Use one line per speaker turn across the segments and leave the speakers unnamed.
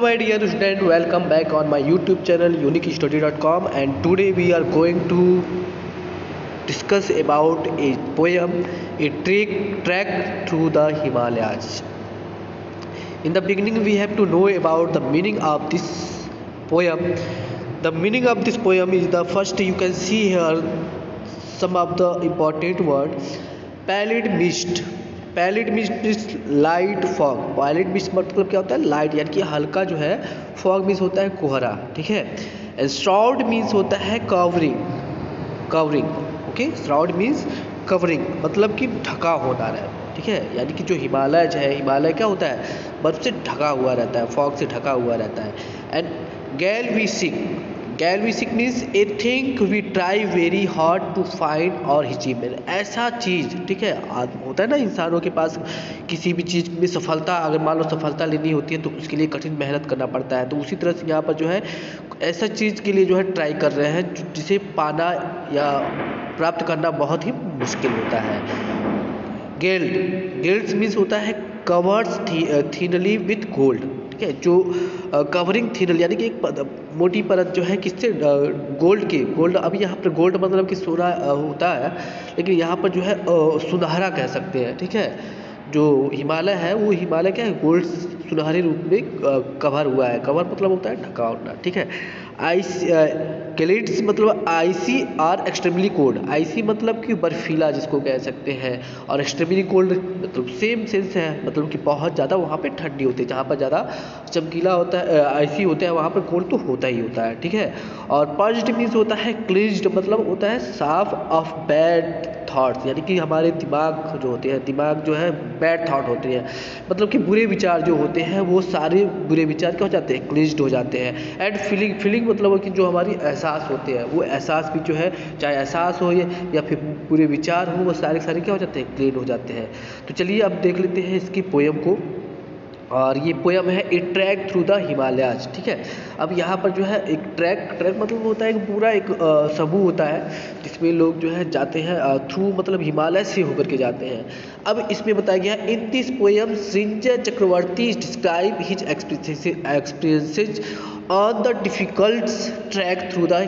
my dear student, welcome back on my YouTube channel uniquestudy.com, and today we are going to discuss about a poem, a trek through the Himalayas. In the beginning we have to know about the meaning of this poem. The meaning of this poem is the first. You can see here some of the important words. Pallid mist. Pallid mist means light fog. Pallid mist मतलब क्या होता है? Light, यानी कि हल्का जो है। Fog means होता है कोहरा, ठीक है। एंड श्राउड मीन्स होता है covering, covering, okay. Shroud means covering, मतलब कि ढका होना है, ठीक है। यानी कि जो हिमालय है, हिमालय क्या होता है? बर्फ से ढका हुआ रहता है, फॉग से ढका हुआ रहता है। एंड गैलविसिक means a think we try very hard to find our achievement. ऐसा चीज़, ठीक है, होता है ना इंसानों के पास किसी भी चीज़ में सफलता, अगर मान लो सफलता लेनी होती है तो उसके लिए कठिन मेहनत करना पड़ता है। तो उसी तरह से यहाँ पर जो है ऐसा चीज़ के लिए जो है ट्राई कर रहे हैं जिसे पाना या प्राप्त करना बहुत ही मुश्किल होता है। गिल्ड्स मीन्स होता है कवर्स थिनली विथ गोल्ड, ठीक है। जो कवरिंग थिनल यानी कि एक मोटी परत जो है किससे? गोल्ड की। गोल्ड, अभी यहाँ पर गोल्ड मतलब कि सोना होता है, लेकिन यहाँ पर जो है सुनहरा कह सकते हैं, ठीक है। जो हिमालय है वो हिमालय क्या है? गोल्ड सुनहरे रूप में कवर हुआ है। कवर मतलब होता है ढका होना, ठीक है। कैलिड्स मतलब आइसी और एक्सट्रीमली कोल्ड। आइसी मतलब कि बर्फीला जिसको कह सकते हैं, और एक्सट्रीमली कोल्ड मतलब सेम सेंस है, मतलब कि बहुत ज़्यादा वहाँ पे ठंडी होती है। जहाँ पर ज़्यादा चमकीला होता है, आइसी होता है, वहाँ पर कोल्ड तो होता ही होता है, ठीक है। और पर्ज्ड मीन्स होता है क्लींज्ड, मतलब होता है साफ ऑफ बैड थॉट्स, यानी कि हमारे दिमाग जो होते हैं, दिमाग जो है बैड थॉट होते हैं, मतलब कि बुरे विचार जो होते हैं वो सारे बुरे विचार क्या हो जाते हैं? क्लींज्ड हो जाते हैं। एंड फीलिंग मतलब कि जो हमारी एहसास होते हैं, वो एहसास भी जो है, चाहे एहसास हो या फिर पूरे विचार हो, वो सारे क्या हो जाते हैं? क्लीन हो जाते हैं। तो चलिए अब देख लेते हैं इसकी पोयम को। और ये पोयम है ए ट्रैक थ्रू द हिमालयाज, ठीक है। अब यहाँ पर जो है एक ट्रैक मतलब होता है एक पूरा एक समूह होता है जिसमें लोग जो है जाते हैं थ्रू, मतलब हिमालय से होकर के जाते हैं। अब इसमें बताया गया in this poem Srinjay Chakravarti describe his experiences on the difficult track through the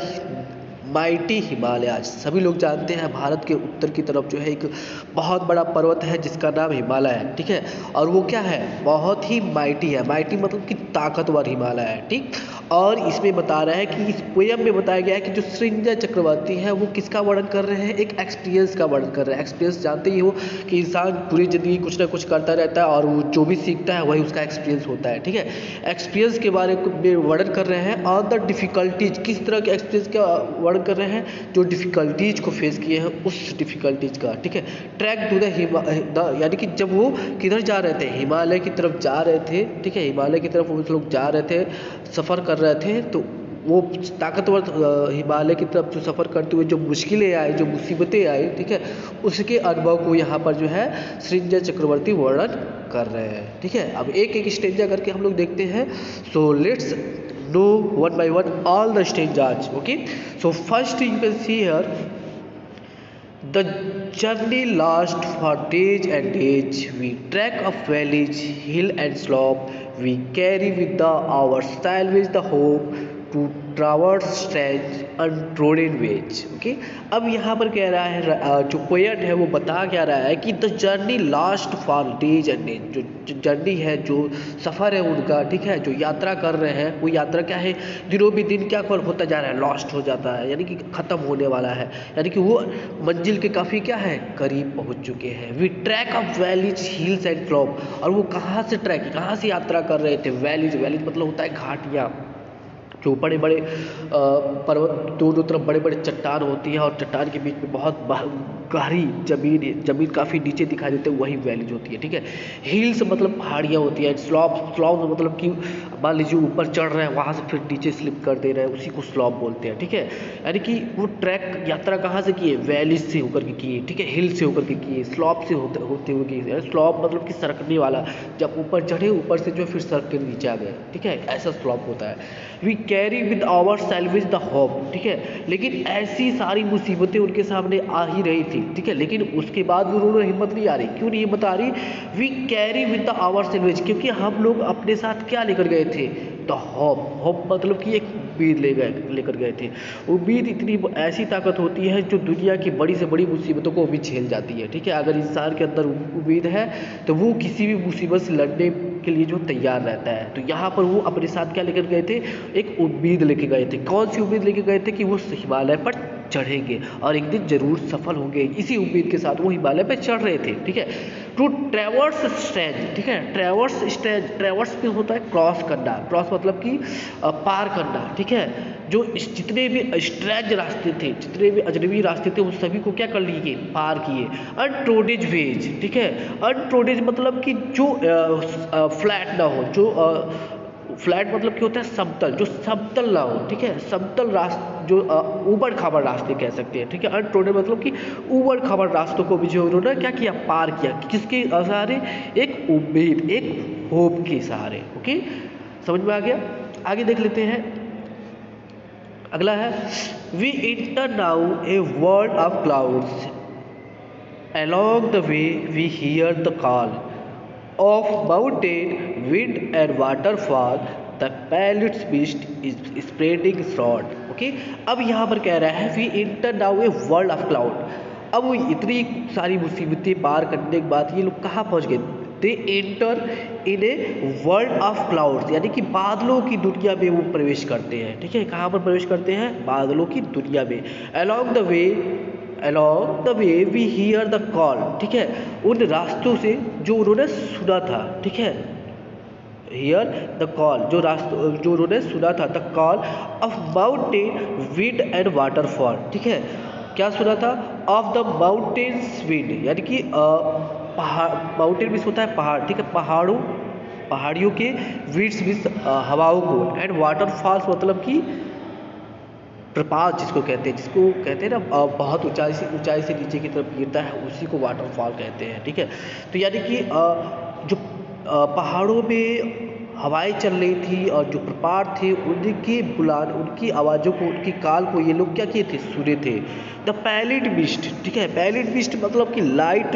mighty Himalayas. सभी लोग जानते हैं भारत के उत्तर की तरफ जो है एक बहुत बड़ा पर्वत है जिसका नाम हिमालय है, ठीक है। और वो क्या है? बहुत ही माइटी है। माइटी मतलब कि ताकतवर हिमालय है, ठीक। और इसमें बता रहा है कि इस पोयम में बताया गया है कि जो सृंजय चक्रवर्ती है वो किसका वर्णन कर रहे हैं? एक एक्सपीरियंस का वर्णन कर रहे हैं। एक्सपीरियंस जानते ही हो कि इंसान पूरी ज़िंदगी कुछ ना कुछ करता रहता है और वो जो भी सीखता है वही उसका एक्सपीरियंस होता है, ठीक है। एक्सपीरियंस के बारे में वर्णन कर रहे हैं। ऑन द डिफ़िकल्टीज, किस तरह के एक्सपीरियंस का वर्णन कर रहे हैं? जो डिफ़िकल्टीज को फेस किए हैं उस डिफ़िकल्टीज का, ठीक है। ट्रैक टू द यानी कि जब वो किधर जा रहे थे? हिमालय की तरफ जा रहे थे, ठीक है। हिमालय की तरफ वो लोग जा रहे थे, सफ़र कर रहे थे। तो वो ताकतवर हिमालय की तरफ जो सफ़र करते हुए जो मुश्किलें आई, जो मुसीबतें आई, ठीक है, उसके अनुभव को यहाँ पर जो है सृंजय चक्रवर्ती वर्णन कर रहे हैं, ठीक है। अब एक एक स्टेंजा करके हम लोग देखते हैं। So let's know one by one all the stanzas, okay. So first you can see here, the journey lasts for days and days. We trek up valleys, hill and slope. We carry with ourselves the hope to traverse strange untrodden ways, okay. अब यहाँ पर कह रहा है जो poet है वो बता क्या रहा है कि the journey last for days and days. जो जर्नी है, जो सफ़र है उनका, ठीक है, जो यात्रा कर रहे हैं वो यात्रा क्या है? दिनों भी दिन क्या होता जा रहा है? लॉस्ट हो जाता है, यानी कि ख़त्म होने वाला है, यानी कि वो मंजिल के काफ़ी क्या है? करीब पहुँच चुके हैं। We track up valleys, hills and slope. और वो कहाँ से ट्रैक, कहाँ से यात्रा कर रहे थे? वैलीज मतलब होता है घाटियाँ, जो बड़े बड़े पर्वत, दोनों तरफ बड़े बड़े चट्टान होती है और चट्टान के बीच में बहुत गहरी जमीन काफ़ी नीचे दिखाई देते हैं, वही वैलीज होती है, ठीक है। हिल्स मतलब पहाड़ियाँ होती हैं। स्लॉप मतलब कि मान लीजिए ऊपर चढ़ रहे हैं, वहाँ से फिर नीचे स्लिप कर दे रहे हैं, उसी को स्लॉप बोलते हैं, ठीक है। यानी कि वो ट्रैक यात्रा कहाँ से किए? वैलीज से होकर के किए, ठीक है। हिल से होकर के किए, स्लॉप से होते हुए किए। स्लॉप मतलब कि सरकने वाला, जब ऊपर चढ़े ऊपर से जो फिर सरक के नीचे आ गए, ठीक है, ऐसा स्लॉप होता है। We carry with ourselves the hope, ठीक है। लेकिन ऐसी सारी मुसीबतें उनके सामने आ ही रही थी, ठीक है, लेकिन उसके बाद भी उन्होंने हिम्मत नहीं आ रही। क्यों नहीं हिम्मत आ रही? We carry with the ourselves, क्योंकि हम लोग अपने साथ क्या लेकर गए थे? द होप, होप मतलब कि एक उम्मीद लेकर गए थे। उम्मीद इतनी ऐसी ताकत होती है जो दुनिया की बड़ी से बड़ी मुसीबतों को भी झेल जाती है, ठीक है। अगर इंसान के अंदर उम्मीद है तो वो किसी भी मुसीबत से लड़ने के लिए जो तैयार रहता है। तो यहाँ पर वो अपने साथ क्या लेकर गए थे, एक उम्मीद लेके गए थे। कौन सी उम्मीद लेके गए थे कि वो हिमालय पर चढ़ेंगे और एक दिन जरूर सफल होंगे। इसी उम्मीद के साथ वो हिमालय पर चढ़ रहे थे, ठीक है। टू ट्रैवर्स स्ट्रेंज, ठीक है, ट्रैवर्स स्ट्रेंज, ट्रैवर्स में होता है क्रॉस करना, क्रॉस मतलब कि पार करना, ठीक है। जो जितने भी स्ट्रेंज रास्ते थे, जितने भी अजनबी रास्ते थे, उन सभी को क्या कर लिए, पार किए। अनट्रोडेड वेज, ठीक है, अनट्रोडेड मतलब कि जो फ्लैट ना हो, जो फ्लैट मतलब क्या होता है, समतल, जो समतल ना हो, ठीक है, समतल रास्ते, जो ऊबड़ खाबड़ रास्ते कह सकते हैं, ठीक है। अनट्रोडेड मतलब कि ऊबड़ खाबड़ रास्तों को भी जो उन्होंने क्या किया, पार किया। किसके सहारे, एक उम्मीद, एक होप के सहारे। ओके, समझ में आ गया। आगे देख लेते हैं, अगला है we enter now a world of clouds along the way we hear the call of mountain, wind and waterfall, the palace mist is spreading abroad. Okay, अब यहाँ पर कह रहा है we enter now a world of cloud. अब वो इतनी सारी मुसीबतें पार करने के बाद ये लोग कहाँ पहुँच गए, they enter in A world of clouds, यानी कि बादलों की दुनिया में वो प्रवेश करते हैं, ठीक है। कहाँ पर प्रवेश करते हैं, बादलों की दुनिया में। along the way we hear the call, ठीक है, उन रास्तों से जो उन्होंने सुना था, ठीक है। हियर द कॉल, जो उन्होंने सुना था, the call of mountain, wind and waterfall, ठीक है। क्या सुना था, ऑफ द माउंटेन्स विंड, यानी कि पहाड़, माउंटेन भी होता है पहाड़, ठीक है, पहाड़ियों के, विंड्स भी हवाओं को, एंड वाटरफॉल्स मतलब कि प्रपात जिसको कहते हैं ना, बहुत ऊंचाई से नीचे की तरफ गिरता है, उसी को वाटरफॉल कहते हैं, ठीक है। तो यानी कि जो पहाड़ों में हवाएं चल रही थी और जो प्रपात थे उनकी आवाज़ों को, उनकी काल को ये लोग क्या किए थे, सुने थे। द पैलिड मिस्ट, ठीक है, पैलिड मिस्ट मतलब कि लाइट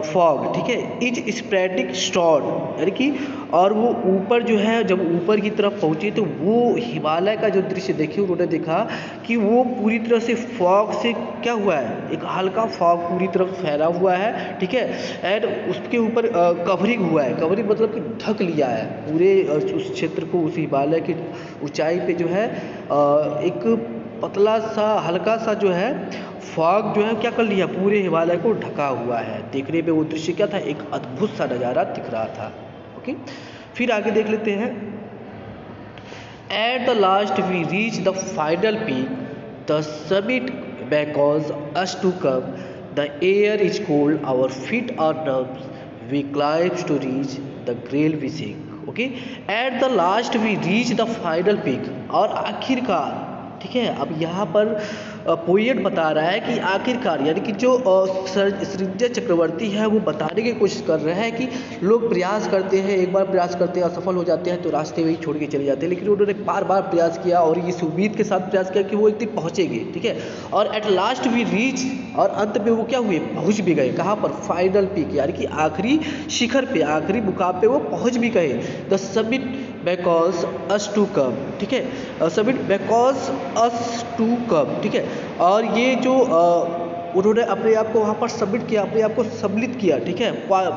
फॉग, ठीक है, इज स्प्रेडिंग स्टॉर्म, यानी कि और वो ऊपर जो है, जब ऊपर की तरफ पहुँचे तो वो हिमालय का जो दृश्य देखे, उन्होंने देखा कि वो पूरी तरह से फॉग से क्या हुआ है, एक हल्का फॉग पूरी तरफ फैला हुआ है, ठीक है। एंड उसके ऊपर कवरिंग हुआ है, कवरिंग मतलब कि ढक लिया है पूरे उस क्षेत्र को, उस हिमालय की ऊंचाई पे जो है एक पतला सा हल्का सा जो है फॉग जो है क्या कर लिया, पूरे हिमालय को ढका हुआ है। देखने में वो दृश्य क्या था, एक अद्भुत सा नज़ारा दिख रहा था। ओके, फिर आगे देख लेते हैं। At the last we reach the final peak, the summit beckons us to come, the air is cold, our feet are numb, we climb to reach the grail we seek. Okay, at the last we reach the final peak, और आखिरकार, ठीक है। अब यहाँ पर poet बता रहा है कि आखिरकार, यानी कि जो सृंजय चक्रवर्ती है वो बताने की कोशिश कर रहे हैं कि लोग प्रयास करते हैं, एक बार प्रयास करते हैं, असफल हो जाते हैं तो रास्ते में ही छोड़ के चले जाते हैं, लेकिन उन्होंने बार बार प्रयास किया और इस उम्मीद के साथ प्रयास किया कि वो एक दिन पहुँचेंगे, ठीक है। और एट लास्ट वी रीच, और अंत में वो क्या हुए, पहुँच भी गए। कहाँ पर, फाइनल पीक, यानी कि आखिरी शिखर पे, आखिरी मुकाम पे वो पहुँच भी गए। The summit because us to come, ठीक है, summit because us to come, ठीक है। और ये जो उन्होंने अपने आप को वहाँ पर सबमिट किया, अपने आप को सम्मिलित किया, ठीक है।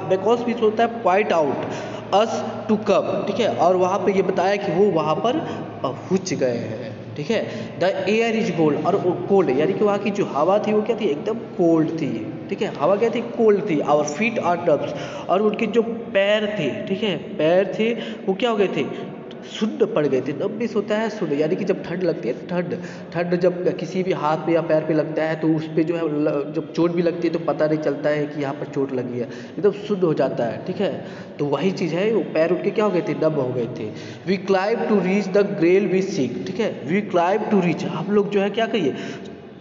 बेकॉज भी होता है point out, us to come, ठीक है। और वहाँ पे ये बताया कि वो वहाँ पर पहुँच गए हैं, ठीक है। द एयर इज कोल्ड, और कोल्ड यानी कि वहाँ की जो हवा थी वो क्या थी, एकदम कोल्ड थी, ठीक है। हवा क्या थी, कोल्ड थी। आवर फीट आर नब्स, और उनके जो पैर थे, ठीक है, पैर थे वो क्या हो गए थे, सुन्न पड़ गए थे। नब मिस होता है सुन्न, यानी कि जब ठंड लगती है, ठंड जब किसी भी हाथ पे या पैर पे लगता है तो उस पे जो है जब चोट भी लगती है तो पता नहीं चलता है कि यहाँ पर चोट लगी है, एकदम शुद्ध हो जाता है, ठीक है। तो वही चीज़ है, वो पैर उनके क्या हो गए थे, नम हो गए थे। We climb to reach the grail we seek, ठीक है। वी क्लाइम टू रीच, हम लोग जो है क्या कहिए,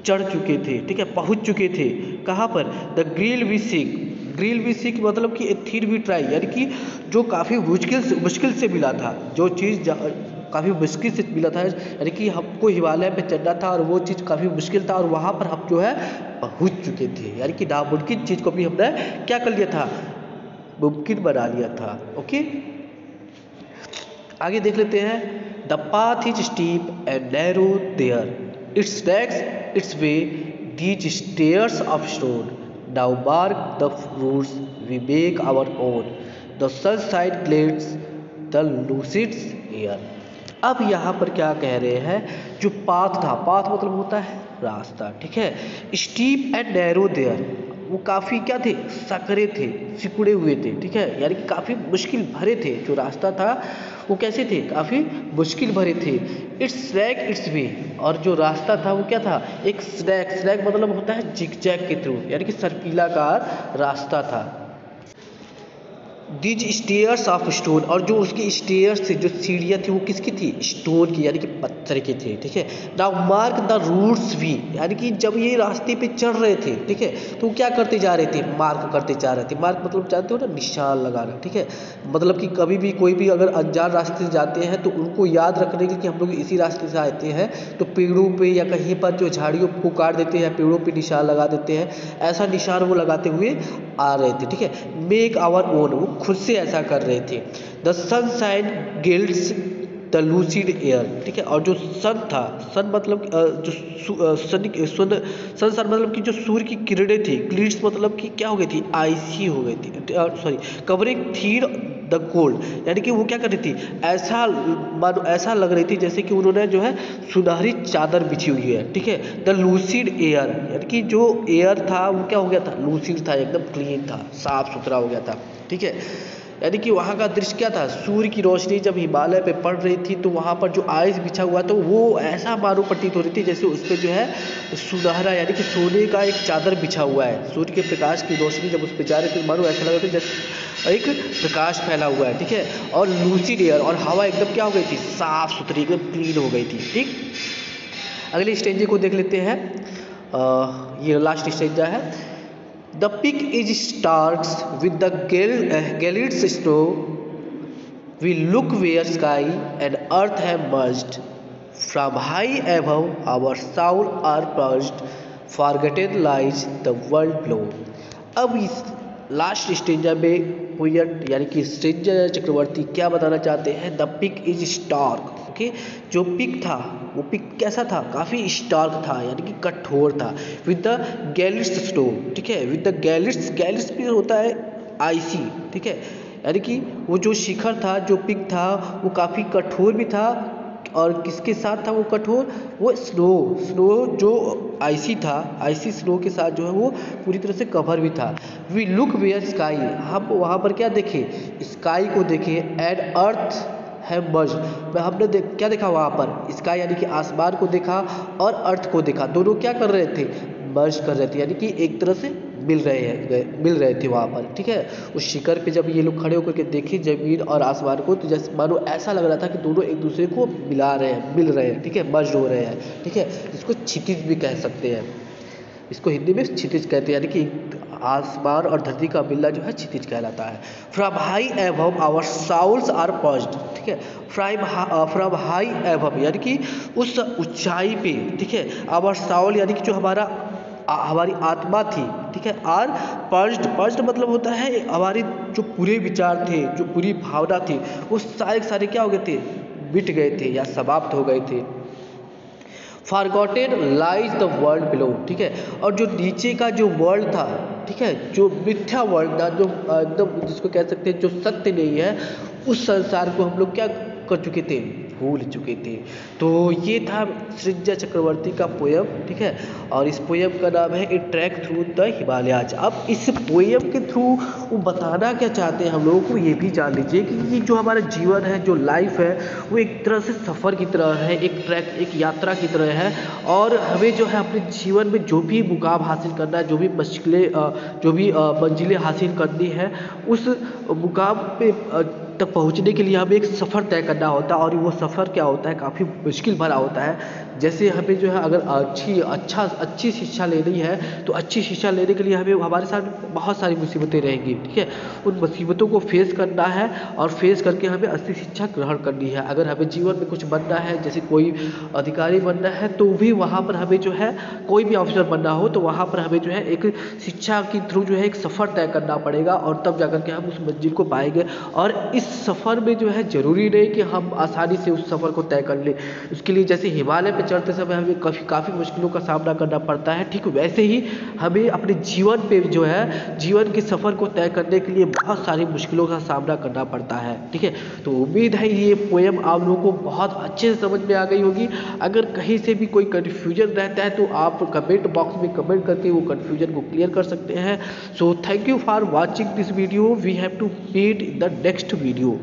चढ़ चुके थे, ठीक है, पहुँच चुके थे। कहाँ पर, the grail we seek, grail भी सीख मतलब कि थिर भी ट्राई, यानी कि जो काफ़ी मुश्किल से मिला था, जो चीज़ काफ़ी मुश्किल से मिला था, यानी कि हमको हिमालय पे चढ़ना था और वो चीज़ काफ़ी मुश्किल था, और वहाँ पर हम जो है पहुँच चुके थे, यानी कि नामुमकिन चीज़ को भी हमने क्या कर लिया था, मुमकिन बना लिया था। ओके, आगे देख लेते हैं। The path is steep and narrow there, it's next it's way these stairs of stone, now mark the routes we make our own, the sunshine glades the lucids air. अब यहाँ पर क्या कह रहे हैं, जो पाथ था, पाथ मतलब होता है रास्ता, ठीक है। स्टीप एंड नैरो देयर, वो काफ़ी क्या थे, सकरे थे, सिकुड़े हुए थे, ठीक है, यानी कि काफ़ी मुश्किल भरे थे। जो रास्ता था वो कैसे थे, काफ़ी मुश्किल भरे थे। इट्स स्नैक इट्स वे, और जो रास्ता था वो क्या था, एक स्नैक, स्नैक मतलब होता है जिगजैग के थ्रू, यानी कि सर्पिलाकार रास्ता था। दीज स्टेयर्स ऑफ स्टोन, और जो उसकी स्टेयर्स थे, जो सीढ़ियाँ थी, वो किसकी थी, स्टोन की, यानी कि पत्थर की थी, ठीक है। Now mark the routes we, यानी कि जब ये रास्ते पे चढ़ रहे थे, ठीक है, तो क्या करते जा रहे थे, मार्क करते जा रहे थे। मार्क मतलब जानते हो ना, निशान लगाना, ठीक है। मतलब कि कभी भी कोई भी अगर अनजान रास्ते से जाते हैं तो उनको याद रखने के कि हम लोग इसी रास्ते से आते हैं, तो पेड़ों पे या कहीं पर जो झाड़ियों को काट देते हैं, पेड़ों पे निशान लगा देते हैं, ऐसा निशान वो लगाते हुए आ रहे थे, ठीक है। मेक आवर ओन, वो खुद से ऐसा कर रहे थे। The sunshine guilds the lucid air, ठीक है। और जो सन था, सन मतलब सन मतलब कि जो सूर्य की किरणें थी, ग्लिट्स मतलब कि क्या हो गई थी, आइसी हो गई थी, सॉरी, कवरिंग थी द गोल्ड, यानी कि वो क्या कर रही थी, ऐसा मानो ऐसा लग रही थी जैसे कि उन्होंने जो है सुनहरी चादर बिछी हुई है, ठीक है। द लूसिड एयर, यानी कि जो एयर था वो क्या हो गया था, लूसिड था, एकदम क्लीन था, साफ सुथरा हो गया था, ठीक है। यानी कि वहाँ का दृश्य क्या था, सूर्य की रोशनी जब हिमालय पे पड़ रही थी तो वहाँ पर जो आइस बिछा हुआ तो वो ऐसा मानो प्रतीत हो रही थी जैसे उस पर जो है सुनहरा, यानी कि सोने का एक चादर बिछा हुआ है। सूर्य के प्रकाश की रोशनी जब उस पर जा रही थी मानो ऐसा लग रहा था जैसे एक प्रकाश फैला हुआ है, ठीक है। और लूसिड एयर, और हवा एकदम क्या हो गई थी, साफ सुथरी, एकदम क्लीन हो गई थी, ठीक। अगले स्टेंजे को देख लेते हैं। ये लास्ट स्टेंजा है। The peak is starts with the Galit's snow. We look where sky and earth have merged. From high above our soul are purged. Forgotten lies the world below. अब इस लास्ट स्टेंजा में poet यानी कि stanza चक्रवर्ती क्या बताना चाहते हैं, the peak is stark, okay. जो पिक था वो पिक कैसा था, काफ़ी स्टार्क था, यानी कि कठोर था। विद द गैलिट्स स्नो, ठीक है, विद द गैलिट्स, गैलिट्स भी होता है आइसी, ठीक है, यानी कि वो जो शिखर था, जो पिक था, वो काफ़ी कठोर भी था। और किसके साथ था वो कठोर, वो स्नो, स्नो जो आइसी था, आइसी स्नो के साथ जो है वो पूरी तरह से कवर भी था। वी लुक वेयर स्काई, हम वहाँ पर क्या देखे, स्काई को देखे, एंड अर्थ है मर्ज, हमने क्या देखा वहाँ पर, स्काई यानी कि आसमान को देखा और अर्थ को देखा, दोनों क्या कर रहे थे, मर्ज कर रहे थे, यानी कि एक तरह से मिल रहे थे वहाँ पर, ठीक है। उस शिखर पे जब ये लोग खड़े होकर के देखे ज़मीन और आसमान को, तो जैसे मानो ऐसा लग रहा था कि दोनों एक दूसरे को मिला रहे हैं, मिल रहे हैं, ठीक है, मर्ज हो रहे हैं, ठीक है। इसको क्षितिज भी कह सकते हैं, इसको हिंदी में क्षितिज कहते हैं, यानी कि आसमान और धरती का मिलना जो है क्षितिज कहलाता है। From high above our souls are perched, ठीक है, फ्रॉम हाई एबव यानी कि उस ऊंचाई पे, ठीक है, आवर साउल यानी कि जो हमारी आत्मा थी, ठीक है, आर पर्च्ड, पर्च्ड मतलब होता है हमारी जो पूरे विचार थे, जो पूरी भावना थी, वो सारे क्या हो गए थे, मिट गए थे या समाप्त हो गए थे। Forgotten lies the world below, ठीक है, और जो नीचे का जो वर्ल्ड था, ठीक है, जो मिथ्या वर्ल्ड था, जो एकदम जिसको कह सकते हैं जो सत्य नहीं है, उस संसार को हम लोग क्या कर चुके थे, भूल चुके थे। तो ये था सृज्या चक्रवर्ती का पोयम, ठीक है, और इस पोयम का नाम है ए ट्रैक थ्रू द हिमालयाज। अब इस पोयम के थ्रू वो बताना क्या चाहते हैं हम लोगों को, ये भी जान लीजिए कि ये जो हमारा जीवन है, जो लाइफ है, वो एक तरह से सफ़र की तरह है, एक ट्रैक, एक यात्रा की तरह है। और हमें जो है अपने जीवन में जो भी मुकाम हासिल करना है, जो भी मंजिलें हासिल करनी है, उस मुकाम पे तक पहुंचने के लिए हमें एक सफ़र तय करना होता है। और वो सफ़र क्या होता है, काफ़ी मुश्किल भरा होता है। जैसे हमें जो है अगर अच्छी शिक्षा लेनी है तो अच्छी शिक्षा लेने के लिए हमें हमारे साथ बहुत सारी मुसीबतें रहेंगी, ठीक है। उन मुसीबतों को फेस करना है और फेस करके हमें अच्छी शिक्षा ग्रहण करनी है। अगर हमें जीवन में कुछ बनना है, जैसे कोई अधिकारी बनना है, तो भी वहाँ पर हमें जो है कोई भी ऑफिसर बनना हो तो वहाँ पर हमें जो है एक शिक्षा के थ्रू जो है एक सफ़र तय करना पड़ेगा और तब जाकर के हम उस मंजिल को पाएंगे। और इस सफ़र में जो है ज़रूरी नहीं कि हम आसानी से उस सफ़र को तय कर लें। उसके लिए जैसे हिमालय पर चढ़ते समय हमें काफ़ी मुश्किलों का सामना करना पड़ता है, ठीक वैसे ही हमें अपने जीवन पे जो है जीवन के सफ़र को तय करने के लिए बहुत सारी मुश्किलों का सामना करना पड़ता है, ठीक है। तो उम्मीद है ये पोएम आप लोगों को बहुत अच्छे से समझ में आ गई होगी। अगर कहीं से भी कोई कन्फ्यूजन रहता है तो आप कमेंट बॉक्स में कमेंट करके वो कन्फ्यूजन को क्लियर कर सकते हैं। So thank you for watching this video. We have to meet in the next video.